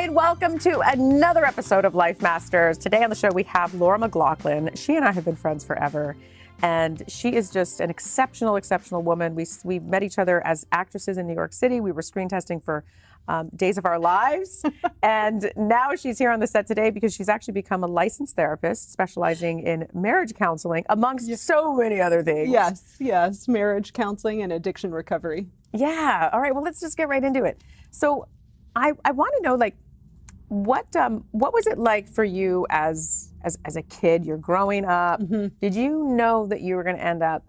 right, welcome to another episode of Life Masters. Today on the show we have Laura McLauchlin. She and I have been friends forever, and she is just an exceptional woman. We met each other as actresses in New York City. We were screen testing for Days of Our Lives, and now she's here on the set today because she's actually become a licensed therapist specializing in marriage counseling, amongst so many other things. Yes, marriage counseling and addiction recovery. Yeah, all right, well, let's just get right into it. So I want to know, like, what was it like for you as a kid? You're growing up. Mm-hmm. Did you know that you were going to end up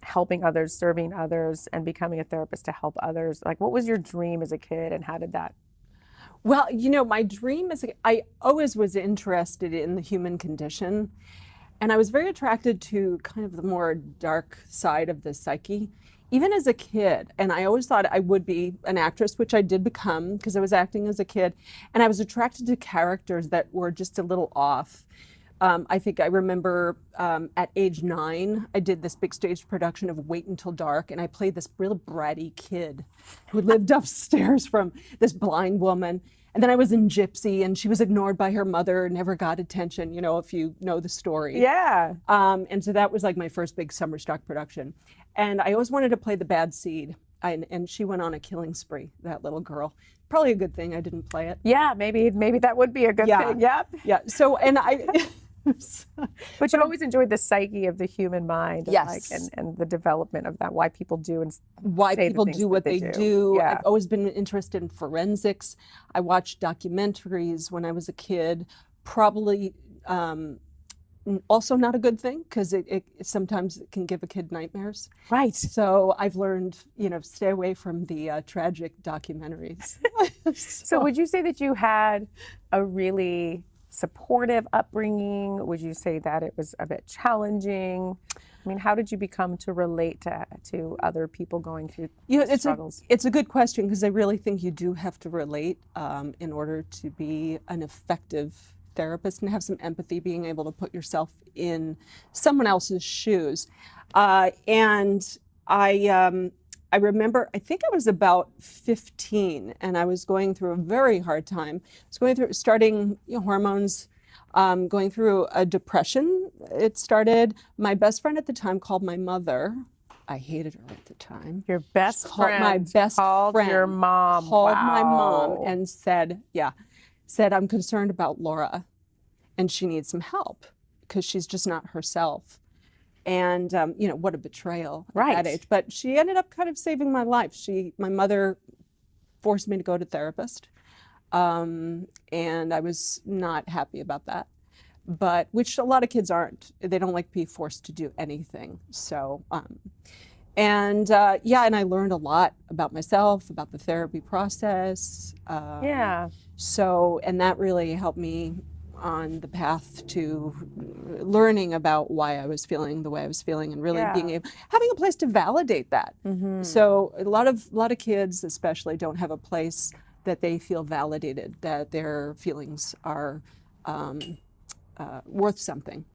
helping others, serving others, and becoming a therapist to help others? Like, what was your dream as a kid, and how did that? Well, my dream is, I always was interested in the human condition, and I was very attracted to kind of the more dark side of the psyche, even as a kid. And I always thought I would be an actress, which I did become because I was acting as a kid. And I was attracted to characters that were just a little off. I think I remember at age 9, I did this big stage production of Wait Until Dark, and I played this real bratty kid who lived upstairs from this blind woman. And then I was in Gypsy, and she was ignored by her mother, never got attention, if you know the story. Yeah. And so that was like my first big summer stock production. And I always wanted to play the bad seed. And she went on a killing spree, that little girl. Probably a good thing I didn't play it. Yeah, maybe that would be a good thing. Yep. Yeah. So, and I... But you always enjoyed the psyche of the human mind, and, yes, and the development of that, why people do and why say people the do what they do. Yeah. I've always been interested in forensics. I watched documentaries when I was a kid. Probably also not a good thing, because it sometimes it can give a kid nightmares. Right. So I've learned, stay away from the tragic documentaries. So would you say that you had a really supportive upbringing? Would you say that it was a bit challenging? I mean, how did you become to relate to other people going through struggles? It's a good question, because I really think you do have to relate in order to be an effective therapist and have some empathy, being able to put yourself in someone else's shoes. And I remember, I think I was about 15, and I was going through a very hard time. I was going through, starting hormones, going through a depression. It started, my best friend at the time called my mother. I hated her at the time. Your best friend? My best called friend. Your mom. Called Wow. my mom and said, I'm concerned about Laura, and she needs some help because she's just not herself. And, what a betrayal at that age. But she ended up kind of saving my life. My mother forced me to go to therapist. And I was not happy about that. But, which a lot of kids aren't. They don't like being forced to do anything. So, and I learned a lot about myself, about the therapy process. So, and that really helped me on the path to learning about why I was feeling the way I was feeling, and really having a place to validate that. Mm-hmm. So a lot of kids especially don't have a place that they feel validated, that their feelings are worth something.